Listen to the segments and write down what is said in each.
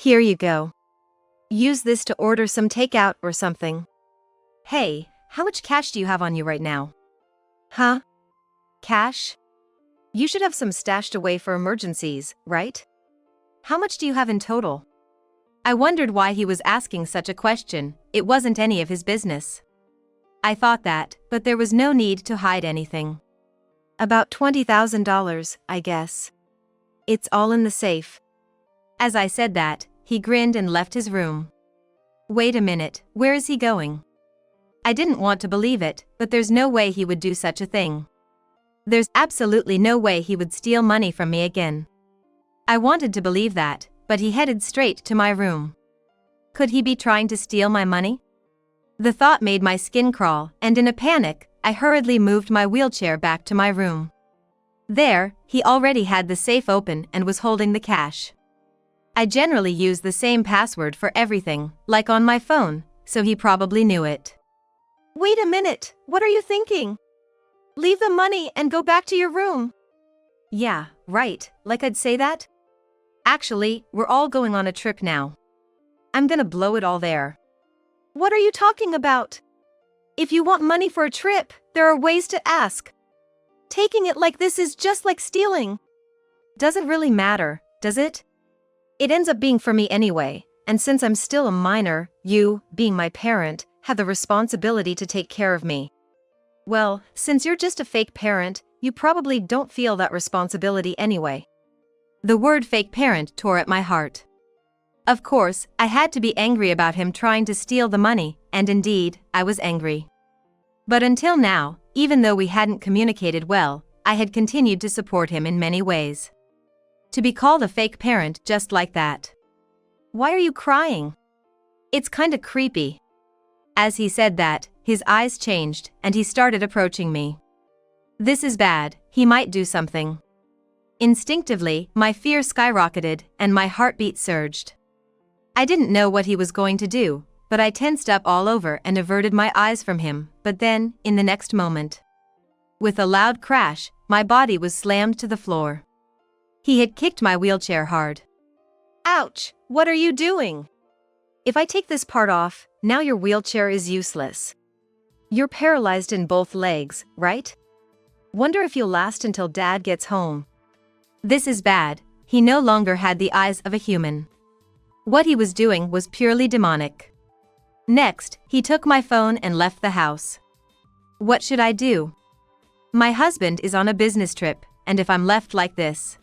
Here you go. Use this to order some takeout or something. Hey, how much cash do you have on you right now? Huh? Cash? You should have some stashed away for emergencies, right? How much do you have in total? I wondered why he was asking such a question. It wasn't any of his business. I thought that, but there was no need to hide anything. About $20,000, I guess. It's all in the safe. As I said that, he grinned and left his room. Wait a minute, where is he going? I didn't want to believe it, but there's no way he would do such a thing. There's absolutely no way he would steal money from me again. I wanted to believe that, but he headed straight to my room. Could he be trying to steal my money? The thought made my skin crawl, and in a panic, I hurriedly moved my wheelchair back to my room. There, he already had the safe open and was holding the cash. I generally use the same password for everything, like on my phone, so he probably knew it. Wait a minute, what are you thinking? Leave the money and go back to your room. Yeah, right, like I'd say that? Actually, we're all going on a trip now. I'm gonna blow it all there. What are you talking about? If you want money for a trip, there are ways to ask. Taking it like this is just like stealing. Doesn't really matter, does it? It ends up being for me anyway, and since I'm still a minor, you, being my parent, have the responsibility to take care of me. Well, since you're just a fake parent, you probably don't feel that responsibility anyway. The word fake parent tore at my heart. Of course, I had to be angry about him trying to steal the money, and indeed, I was angry. But until now, even though we hadn't communicated well, I had continued to support him in many ways. To be called a fake parent just like that. Why are you crying? It's kinda creepy. As he said that, his eyes changed, and he started approaching me. This is bad, he might do something. Instinctively, my fear skyrocketed, and my heartbeat surged. I didn't know what he was going to do, but I tensed up all over and averted my eyes from him, but then, in the next moment, with a loud crash, my body was slammed to the floor. He had kicked my wheelchair hard. Ouch, what are you doing? If I take this part off, now your wheelchair is useless. You're paralyzed in both legs, right? Wonder if you'll last until Dad gets home. This is bad, he no longer had the eyes of a human. What he was doing was purely demonic. Next, he took my phone and left the house. What should I do? My husband is on a business trip, and if I'm left like this.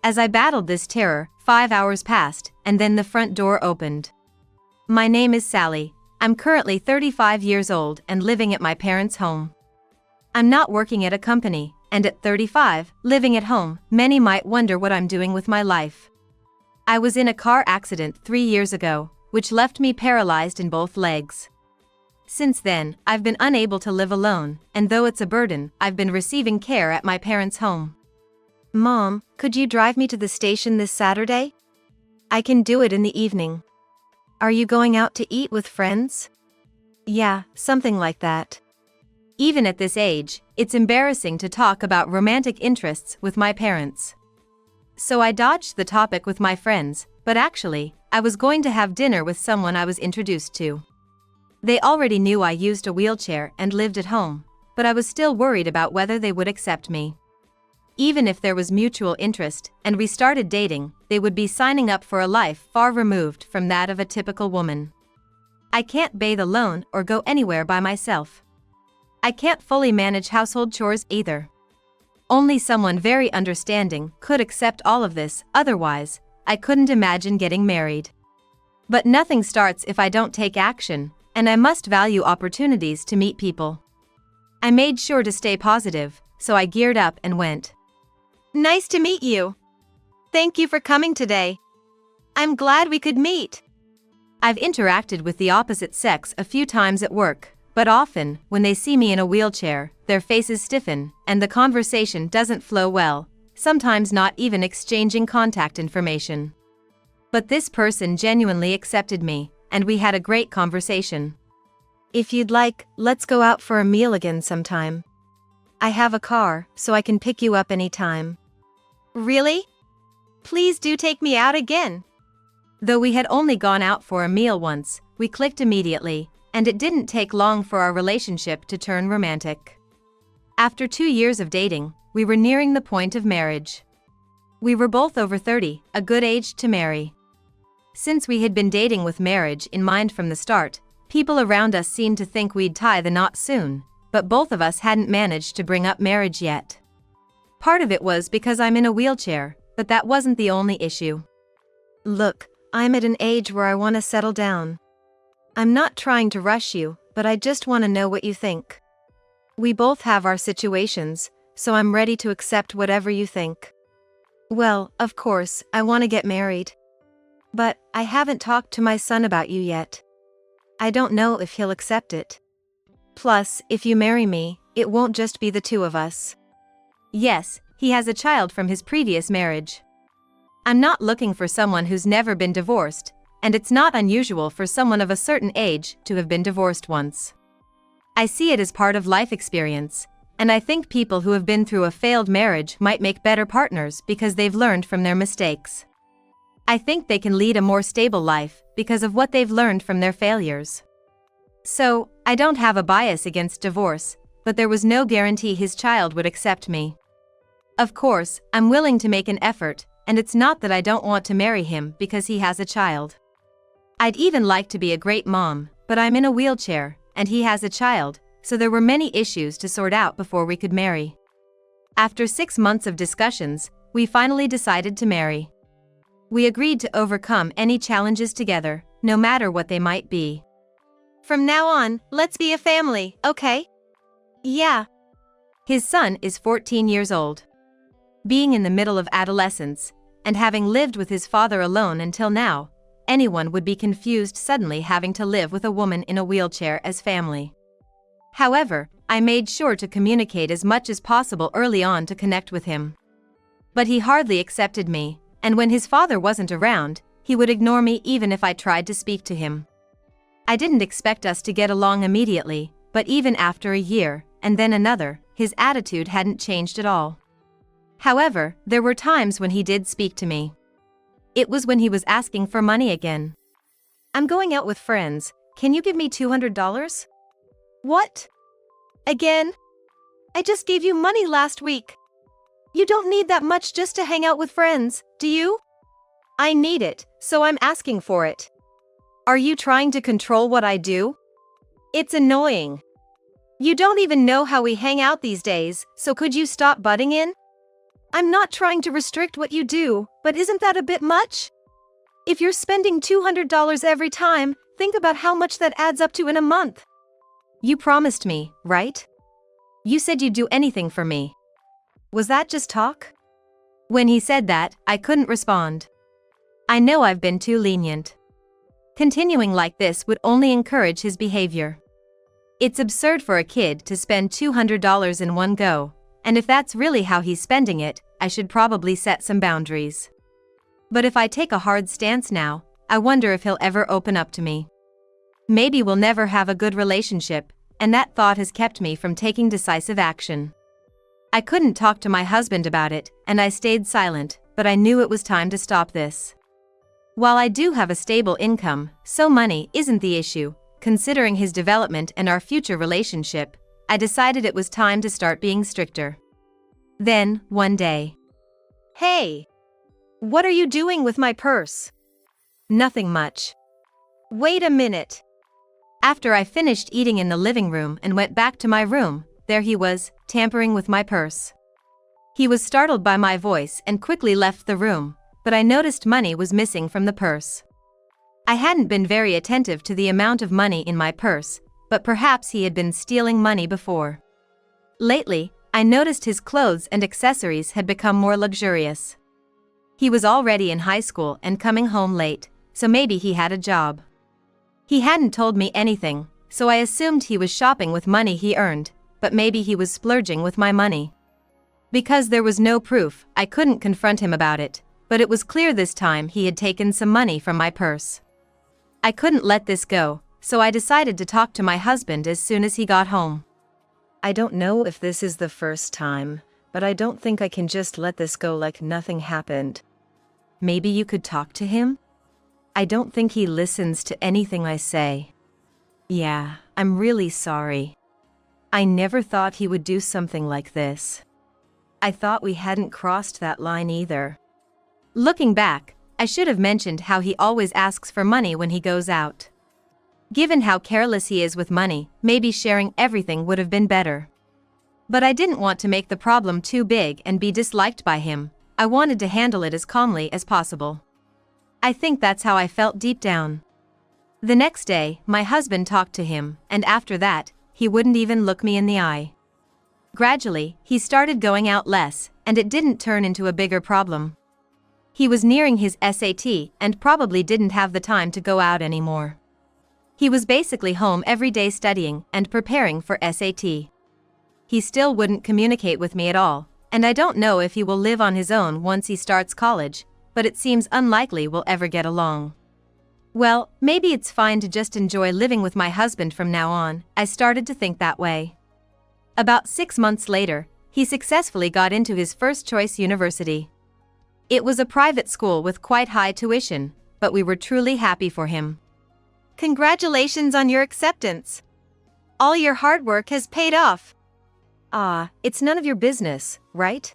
As I battled this terror, 5 hours passed, and then the front door opened. My name is Sally. I'm currently 35 years old and living at my parents' home. I'm not working at a company, and at 35, living at home, many might wonder what I'm doing with my life. I was in a car accident 3 years ago, which left me paralyzed in both legs. Since then, I've been unable to live alone, and though it's a burden, I've been receiving care at my parents' home. Mom, could you drive me to the station this Saturday? I can do it in the evening. Are you going out to eat with friends? Yeah, something like that. Even at this age, it's embarrassing to talk about romantic interests with my parents. So I dodged the topic with my friends, but actually, I was going to have dinner with someone I was introduced to. They already knew I used a wheelchair and lived at home, but I was still worried about whether they would accept me. Even if there was mutual interest and we started dating, they would be signing up for a life far removed from that of a typical woman. I can't bathe alone or go anywhere by myself. I can't fully manage household chores either. Only someone very understanding could accept all of this, otherwise, I couldn't imagine getting married. But nothing starts if I don't take action, and I must value opportunities to meet people. I made sure to stay positive, so I geared up and went. Nice to meet you. Thank you for coming today. I'm glad we could meet. I've interacted with the opposite sex a few times at work, but often, when they see me in a wheelchair, their faces stiffen, and the conversation doesn't flow well, sometimes not even exchanging contact information. But this person genuinely accepted me, and we had a great conversation. If you'd like, let's go out for a meal again sometime. I have a car, so I can pick you up anytime. Really? Please do take me out again. Though we had only gone out for a meal once, we clicked immediately, and it didn't take long for our relationship to turn romantic. After 2 years of dating, we were nearing the point of marriage. We were both over 30, a good age to marry. Since we had been dating with marriage in mind from the start, people around us seemed to think we'd tie the knot soon, but both of us hadn't managed to bring up marriage yet. Part of it was because I'm in a wheelchair, but that wasn't the only issue. Look, I'm at an age where I want to settle down. I'm not trying to rush you, but I just want to know what you think. We both have our situations, so I'm ready to accept whatever you think. Well, of course, I want to get married. But I haven't talked to my son about you yet. I don't know if he'll accept it. Plus, if you marry me, it won't just be the two of us. Yes, he has a child from his previous marriage. I'm not looking for someone who's never been divorced, and it's not unusual for someone of a certain age to have been divorced once. I see it as part of life experience, and I think people who have been through a failed marriage might make better partners because they've learned from their mistakes. I think they can lead a more stable life because of what they've learned from their failures. So, I don't have a bias against divorce, but there was no guarantee his child would accept me. Of course, I'm willing to make an effort, and it's not that I don't want to marry him because he has a child. I'd even like to be a great mom, but I'm in a wheelchair, and he has a child, so there were many issues to sort out before we could marry. After 6 months of discussions, we finally decided to marry. We agreed to overcome any challenges together, no matter what they might be. From now on, let's be a family, okay? Yeah. His son is 14 years old. Being in the middle of adolescence, and having lived with his father alone until now, anyone would be confused suddenly having to live with a woman in a wheelchair as family. However, I made sure to communicate as much as possible early on to connect with him. But he hardly accepted me, and when his father wasn't around, he would ignore me even if I tried to speak to him. I didn't expect us to get along immediately, but even after a year, and then another, his attitude hadn't changed at all. However, there were times when he did speak to me. It was when he was asking for money again. I'm going out with friends, can you give me $200? What? Again? I just gave you money last week. You don't need that much just to hang out with friends, do you? I need it, so I'm asking for it. Are you trying to control what I do? It's annoying. You don't even know how we hang out these days, so could you stop butting in? I'm not trying to restrict what you do, but isn't that a bit much? If you're spending $200 every time, think about how much that adds up to in a month. You promised me, right? You said you'd do anything for me. Was that just talk? When he said that, I couldn't respond. I know I've been too lenient. Continuing like this would only encourage his behavior. It's absurd for a kid to spend $200 in one go, and if that's really how he's spending it, I should probably set some boundaries. But if I take a hard stance now, I wonder if he'll ever open up to me. Maybe we'll never have a good relationship, and that thought has kept me from taking decisive action. I couldn't talk to my husband about it, and I stayed silent, but I knew it was time to stop this. While I do have a stable income, so money isn't the issue. Considering his development and our future relationship, I decided it was time to start being stricter. Then, one day. Hey! What are you doing with my purse? Nothing much. Wait a minute. After I finished eating in the living room and went back to my room, there he was, tampering with my purse. He was startled by my voice and quickly left the room, but I noticed money was missing from the purse. I hadn't been very attentive to the amount of money in my purse, but perhaps he had been stealing money before. Lately, I noticed his clothes and accessories had become more luxurious. He was already in high school and coming home late, so maybe he had a job. He hadn't told me anything, so I assumed he was shopping with money he earned, but maybe he was splurging with my money. Because there was no proof, I couldn't confront him about it, but it was clear this time he had taken some money from my purse. I couldn't let this go, so I decided to talk to my husband as soon as he got home. I don't know if this is the first time, but I don't think I can just let this go like nothing happened. Maybe you could talk to him? I don't think he listens to anything I say. Yeah, I'm really sorry. I never thought he would do something like this. I thought we hadn't crossed that line either. Looking back, I should have mentioned how he always asks for money when he goes out. Given how careless he is with money, maybe sharing everything would have been better. But I didn't want to make the problem too big and be disliked by him. I wanted to handle it as calmly as possible. I think that's how I felt deep down. The next day, my husband talked to him, and after that, he wouldn't even look me in the eye. Gradually, he started going out less, and it didn't turn into a bigger problem. He was nearing his SAT and probably didn't have the time to go out anymore. He was basically home every day studying and preparing for SAT. He still wouldn't communicate with me at all, and I don't know if he will live on his own once he starts college, but it seems unlikely we'll ever get along. Well, maybe it's fine to just enjoy living with my husband from now on. I started to think that way. About 6 months later, he successfully got into his first-choice university. It was a private school with quite high tuition, but we were truly happy for him. Congratulations on your acceptance. All your hard work has paid off. It's none of your business, right?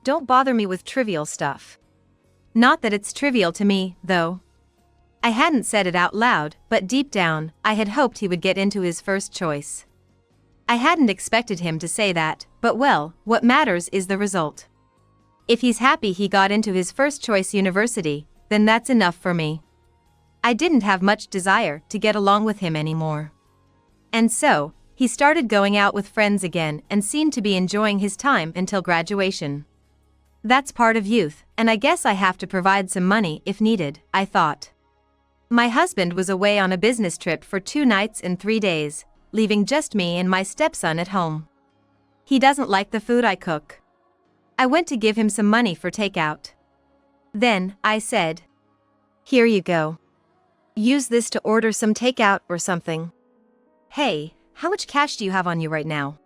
Don't bother me with trivial stuff. Not that it's trivial to me, though. I hadn't said it out loud, but deep down, I had hoped he would get into his first choice. I hadn't expected him to say that, but well, what matters is the result. If he's happy he got into his first choice university, then that's enough for me. I didn't have much desire to get along with him anymore. And so, he started going out with friends again and seemed to be enjoying his time until graduation. That's part of youth, and I guess I have to provide some money if needed, I thought. My husband was away on a business trip for 2 nights and 3 days, leaving just me and my stepson at home. He doesn't like the food I cook. I went to give him some money for takeout. Then, I said, "Here you go. Use this to order some takeout or something." Hey, how much cash do you have on you right now?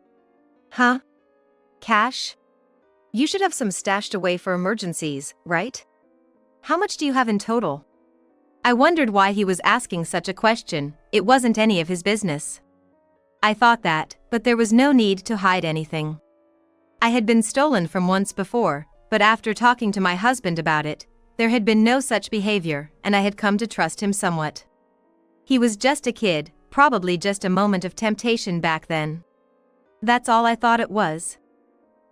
Huh? Cash? You should have some stashed away for emergencies, right? How much do you have in total? I wondered why he was asking such a question. It wasn't any of his business. I thought that, but there was no need to hide anything. I had been stolen from once before, but after talking to my husband about it, there had been no such behavior, and I had come to trust him somewhat. He was just a kid, probably just a moment of temptation back then. That's all I thought it was.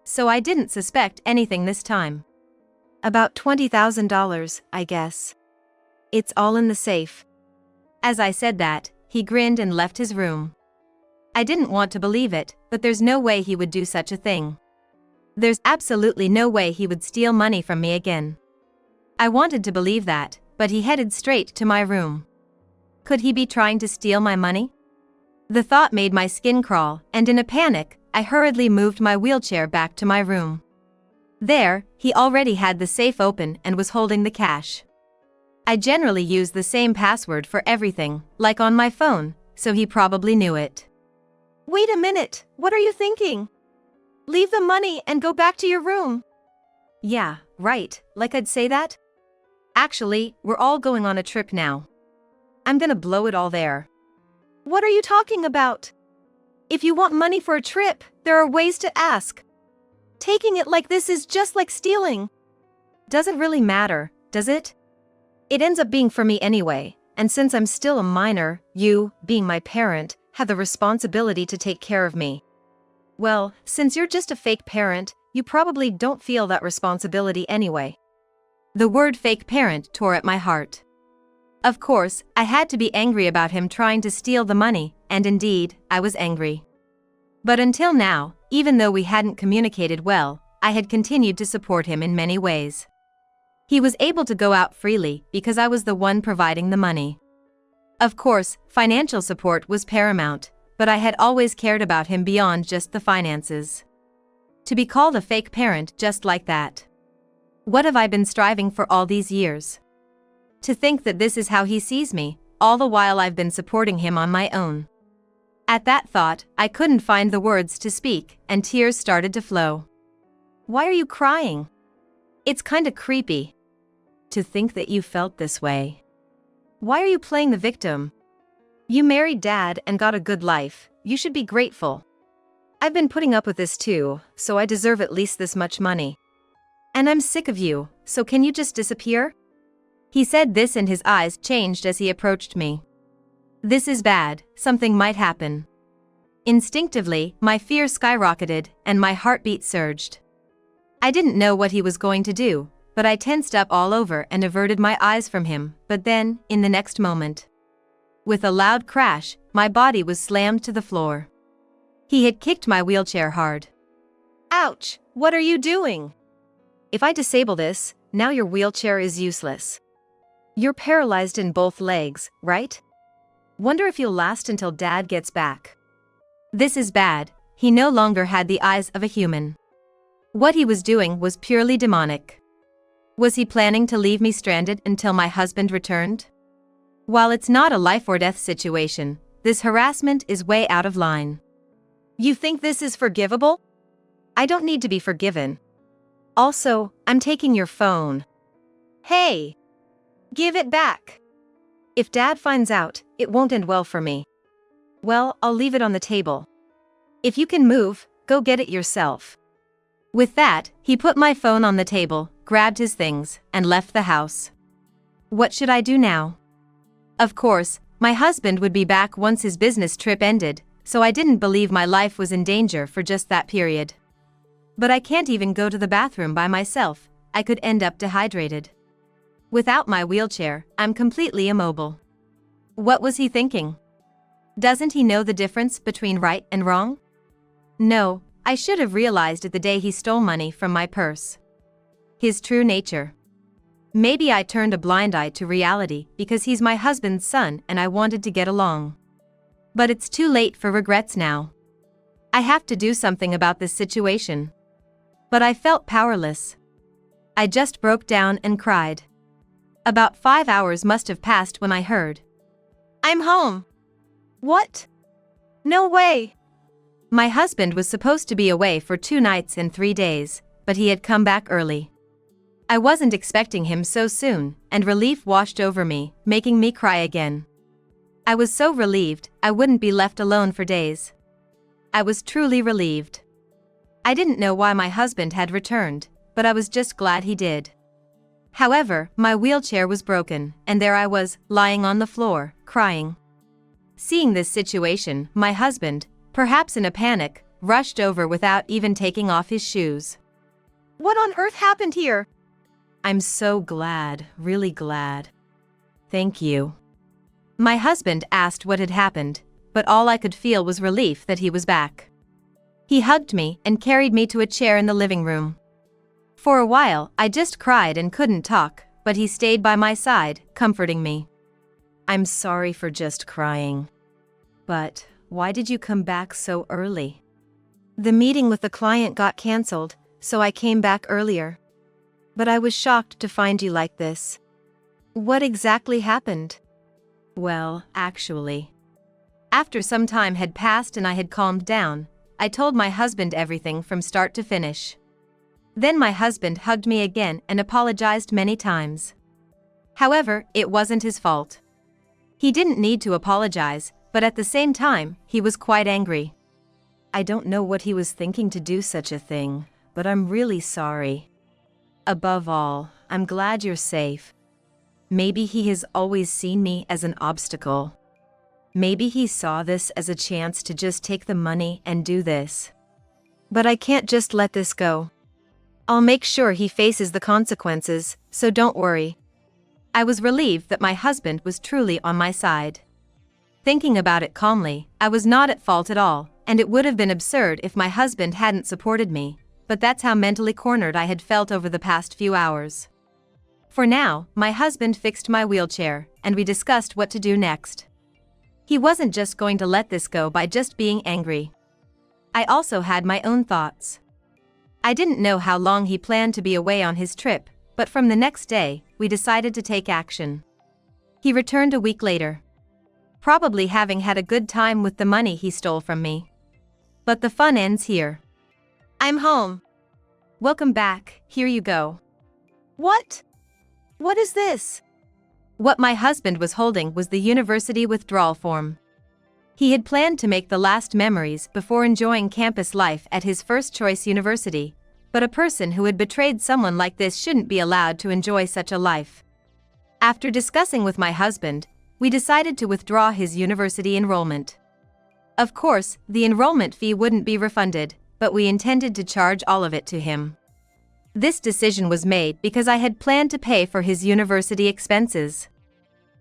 So I didn't suspect anything this time. About $20,000, I guess. It's all in the safe. As I said that, he grinned and left his room. I didn't want to believe it, but there's no way he would do such a thing. There's absolutely no way he would steal money from me again. I wanted to believe that, but he headed straight to my room. Could he be trying to steal my money? The thought made my skin crawl, and in a panic, I hurriedly moved my wheelchair back to my room. There, he already had the safe open and was holding the cash. I generally use the same password for everything, like on my phone, so he probably knew it. Wait a minute, what are you thinking? Leave the money and go back to your room. Yeah, right, like I'd say that? Actually, we're all going on a trip now. I'm gonna blow it all there. What are you talking about? If you want money for a trip, there are ways to ask. Taking it like this is just like stealing. Doesn't really matter, does it? It ends up being for me anyway, and since I'm still a minor, you, being my parent, have the responsibility to take care of me. Well, since you're just a fake parent, you probably don't feel that responsibility anyway. The word fake parent tore at my heart. Of course, I had to be angry about him trying to steal the money, and indeed, I was angry. But until now, even though we hadn't communicated well, I had continued to support him in many ways. He was able to go out freely because I was the one providing the money. Of course, financial support was paramount, but I had always cared about him beyond just the finances. To be called a fake parent just like that. What have I been striving for all these years? To think that this is how he sees me, all the while I've been supporting him on my own. At that thought, I couldn't find the words to speak, and tears started to flow. Why are you crying? It's kinda creepy. To think that you felt this way. Why are you playing the victim? You married Dad and got a good life, you should be grateful. I've been putting up with this too, so I deserve at least this much money. And I'm sick of you, so can you just disappear? He said this and his eyes changed as he approached me. This is bad, something might happen. Instinctively, my fear skyrocketed and my heartbeat surged. I didn't know what he was going to do, but I tensed up all over and averted my eyes from him, but then, in the next moment, with a loud crash, my body was slammed to the floor. He had kicked my wheelchair hard. Ouch, what are you doing? If I disable this, now your wheelchair is useless. You're paralyzed in both legs, right? Wonder if you'll last until Dad gets back. This is bad, he no longer had the eyes of a human. What he was doing was purely demonic. Was he planning to leave me stranded until my husband returned? While it's not a life or death situation, this harassment is way out of line. You think this is forgivable? I don't need to be forgiven. Also, I'm taking your phone. Hey! Give it back! If Dad finds out, it won't end well for me. Well, I'll leave it on the table. If you can move, go get it yourself. With that, he put my phone on the table, grabbed his things, and left the house. What should I do now? Of course, my husband would be back once his business trip ended, so I didn't believe my life was in danger for just that period. But I can't even go to the bathroom by myself, I could end up dehydrated. Without my wheelchair, I'm completely immobile. What was he thinking? Doesn't he know the difference between right and wrong? No, I should have realized it the day he stole money from my purse. His true nature. Maybe I turned a blind eye to reality because he's my husband's son and I wanted to get along. But it's too late for regrets now. I have to do something about this situation. But I felt powerless. I just broke down and cried. About 5 hours must have passed when I heard, "I'm home." What? No way. My husband was supposed to be away for 2 nights and 3 days, but he had come back early. I wasn't expecting him so soon, and relief washed over me, making me cry again. I was so relieved I wouldn't be left alone for days. I was truly relieved. I didn't know why my husband had returned, but I was just glad he did. However, my wheelchair was broken, and there I was, lying on the floor, crying. Seeing this situation, my husband, perhaps in a panic, rushed over without even taking off his shoes. What on earth happened here? I'm so glad, really glad. Thank you. My husband asked what had happened, but all I could feel was relief that he was back. He hugged me and carried me to a chair in the living room. For a while, I just cried and couldn't talk, but he stayed by my side, comforting me. I'm sorry for just crying. But why did you come back so early? The meeting with the client got cancelled, so I came back earlier. But I was shocked to find you like this. What exactly happened? Well, actually, after some time had passed and I had calmed down, I told my husband everything from start to finish. Then my husband hugged me again and apologized many times. However, it wasn't his fault. He didn't need to apologize, but at the same time, he was quite angry. I don't know what he was thinking to do such a thing, but I'm really sorry. Above all, I'm glad you're safe. Maybe he has always seen me as an obstacle. Maybe he saw this as a chance to just take the money and do this. But I can't just let this go. I'll make sure he faces the consequences, so don't worry. I was relieved that my husband was truly on my side. Thinking about it calmly, I was not at fault at all, and it would have been absurd if my husband hadn't supported me, but that's how mentally cornered I had felt over the past few hours. For now, my husband fixed my wheelchair, and we discussed what to do next. He wasn't just going to let this go by just being angry. I also had my own thoughts. I didn't know how long he planned to be away on his trip, but from the next day, we decided to take action. He returned a week later. Probably having had a good time with the money he stole from me. But the fun ends here. I'm home. Welcome back, here you go. What? What is this? What my husband was holding was the university withdrawal form. He had planned to make the last memories before enjoying campus life at his first choice university, but a person who had betrayed someone like this shouldn't be allowed to enjoy such a life. After discussing with my husband, we decided to withdraw his university enrollment. Of course, the enrollment fee wouldn't be refunded, but we intended to charge all of it to him. This decision was made because I had planned to pay for his university expenses.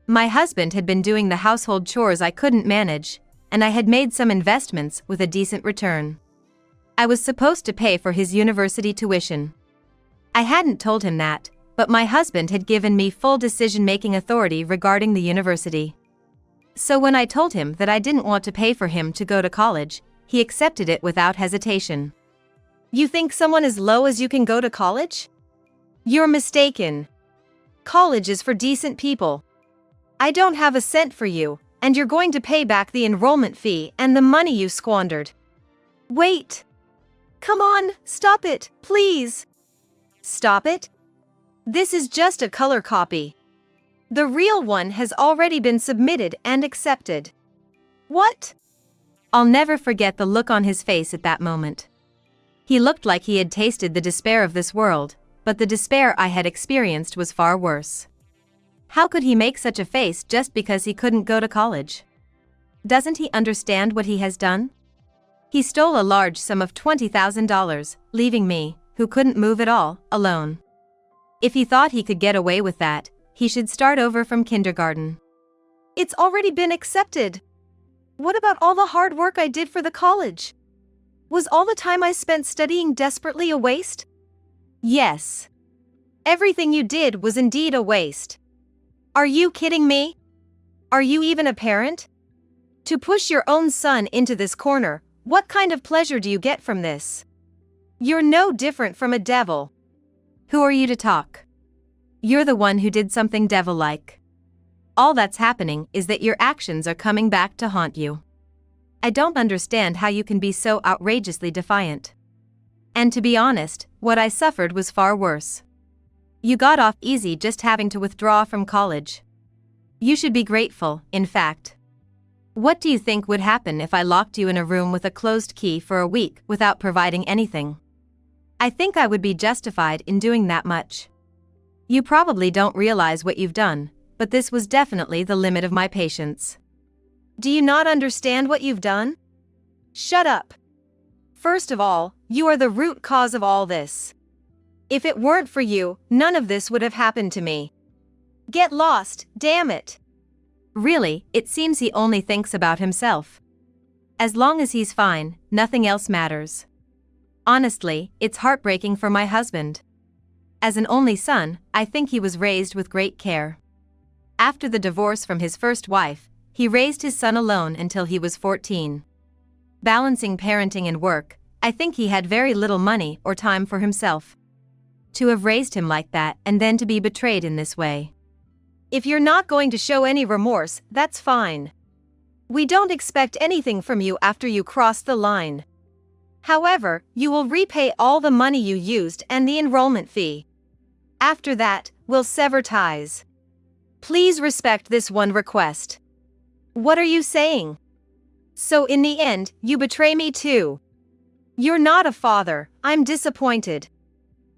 My husband had been doing the household chores I couldn't manage, and I had made some investments with a decent return. I was supposed to pay for his university tuition. I hadn't told him that, but my husband had given me full decision-making authority regarding the university. So when I told him that I didn't want to pay for him to go to college, he accepted it without hesitation. You think someone as low as you can go to college? You're mistaken. College is for decent people. I don't have a cent for you, and you're going to pay back the enrollment fee and the money you squandered. Wait. Come on, stop it, please. Stop it? This is just a color copy. The real one has already been submitted and accepted. What? I'll never forget the look on his face at that moment. He looked like he had tasted the despair of this world, but the despair I had experienced was far worse. How could he make such a face just because he couldn't go to college? Doesn't he understand what he has done? He stole a large sum of $20,000, leaving me, who couldn't move at all, alone. If he thought he could get away with that, he should start over from kindergarten. It's already been accepted. What about all the hard work I did for the college? Was all the time I spent studying desperately a waste? Yes. Everything you did was indeed a waste. Are you kidding me? Are you even a parent? To push your own son into this corner, what kind of pleasure do you get from this? You're no different from a devil. Who are you to talk? You're the one who did something devil-like. All that's happening is that your actions are coming back to haunt you. I don't understand how you can be so outrageously defiant. And to be honest, what I suffered was far worse. You got off easy just having to withdraw from college. You should be grateful, in fact. What do you think would happen if I locked you in a room with a closed key for a week without providing anything? I think I would be justified in doing that much. You probably don't realize what you've done, but this was definitely the limit of my patience. Do you not understand what you've done? Shut up. First of all, you are the root cause of all this. If it weren't for you, none of this would have happened to me. Get lost, damn it. Really, it seems he only thinks about himself. As long as he's fine, nothing else matters. Honestly, it's heartbreaking for my husband. As an only son, I think he was raised with great care. After the divorce from his first wife, he raised his son alone until he was 14. Balancing parenting and work, I think he had very little money or time for himself. To have raised him like that and then to be betrayed in this way. If you're not going to show any remorse, that's fine. We don't expect anything from you after you cross the line. However, you will repay all the money you used and the enrollment fee. After that, we'll sever ties. Please respect this one request. What are you saying? So in the end, you betray me too. You're not a father, I'm disappointed.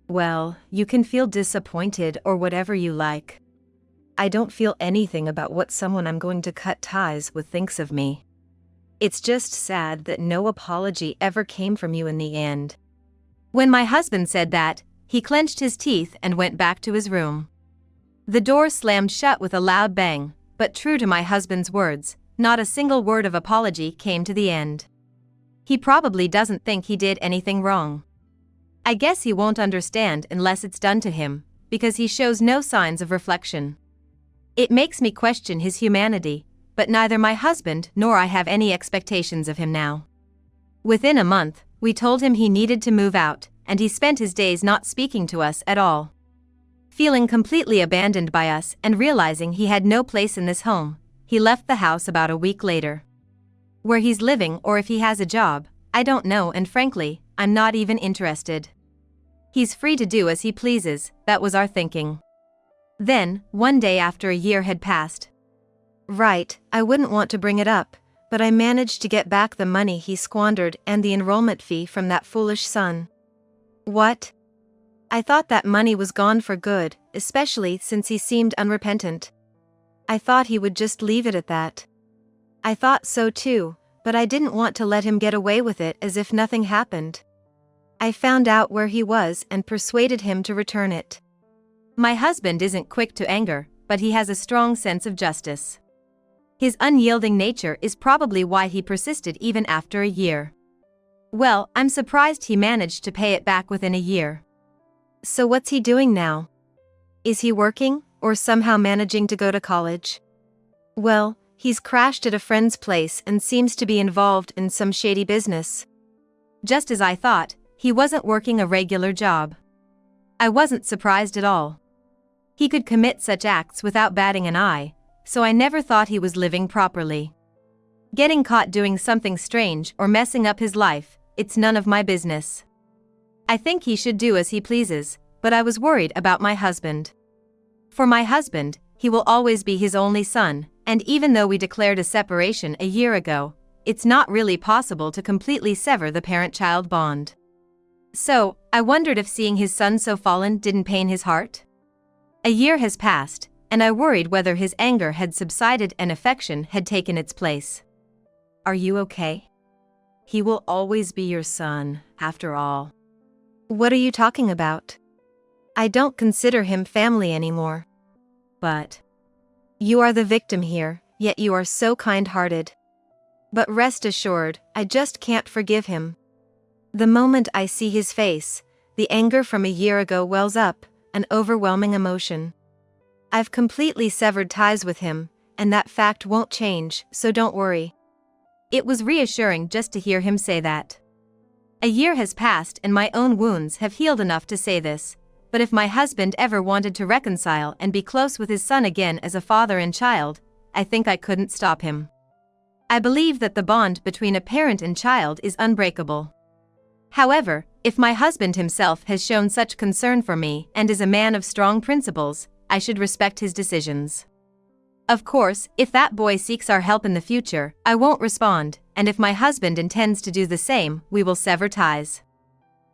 Well, you can feel disappointed or whatever you like. I don't feel anything about what someone I'm going to cut ties with thinks of me. It's just sad that no apology ever came from you in the end. When my husband said that, he clenched his teeth and went back to his room. The door slammed shut with a loud bang, but true to my husband's words, not a single word of apology came to the end. He probably doesn't think he did anything wrong. I guess he won't understand unless it's done to him, because he shows no signs of reflection. It makes me question his humanity, but neither my husband nor I have any expectations of him now. Within a month, we told him he needed to move out, and he spent his days not speaking to us at all. Feeling completely abandoned by us and realizing he had no place in this home, he left the house about a week later. Where he's living or if he has a job, I don't know, and frankly, I'm not even interested. He's free to do as he pleases, that was our thinking. Then, one day after a year had passed. Right, I wouldn't want to bring it up, but I managed to get back the money he squandered and the enrollment fee from that foolish son. What? I thought that money was gone for good, especially since he seemed unrepentant. I thought he would just leave it at that. I thought so too, but I didn't want to let him get away with it as if nothing happened. I found out where he was and persuaded him to return it. My husband isn't quick to anger, but he has a strong sense of justice. His unyielding nature is probably why he persisted even after a year. Well, I'm surprised he managed to pay it back within a year. So what's he doing now? Is he working, or somehow managing to go to college? Well, he's crashed at a friend's place and seems to be involved in some shady business. Just as I thought, he wasn't working a regular job. I wasn't surprised at all. He could commit such acts without batting an eye, so I never thought he was living properly. Getting caught doing something strange or messing up his life, it's none of my business. I think he should do as he pleases, but I was worried about my husband. For my husband, he will always be his only son, and even though we declared a separation a year ago, it's not really possible to completely sever the parent-child bond. So, I wondered if seeing his son so fallen didn't pain his heart? A year has passed, and I worried whether his anger had subsided and affection had taken its place. Are you okay? He will always be your son, after all. What are you talking about? I don't consider him family anymore. But you are the victim here, yet you are so kind-hearted. But rest assured, I just can't forgive him. The moment I see his face, the anger from a year ago wells up, an overwhelming emotion. I've completely severed ties with him, and that fact won't change, so don't worry. It was reassuring just to hear him say that. A year has passed and my own wounds have healed enough to say this, but if my husband ever wanted to reconcile and be close with his son again as a father and child, I think I couldn't stop him. I believe that the bond between a parent and child is unbreakable. However, if my husband himself has shown such concern for me and is a man of strong principles, I should respect his decisions. Of course, if that boy seeks our help in the future, I won't respond, and if my husband intends to do the same, we will sever ties.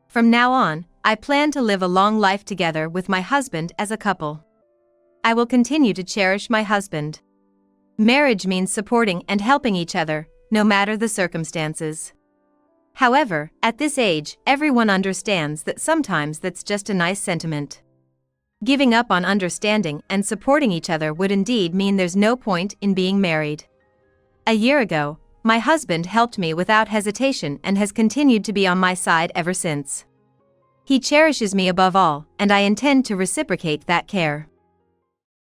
From now on, I plan to live a long life together with my husband as a couple. I will continue to cherish my husband. Marriage means supporting and helping each other, no matter the circumstances. However, at this age, everyone understands that sometimes that's just a nice sentiment. Giving up on understanding and supporting each other would indeed mean there's no point in being married. A year ago, my husband helped me without hesitation and has continued to be on my side ever since. He cherishes me above all, and I intend to reciprocate that care.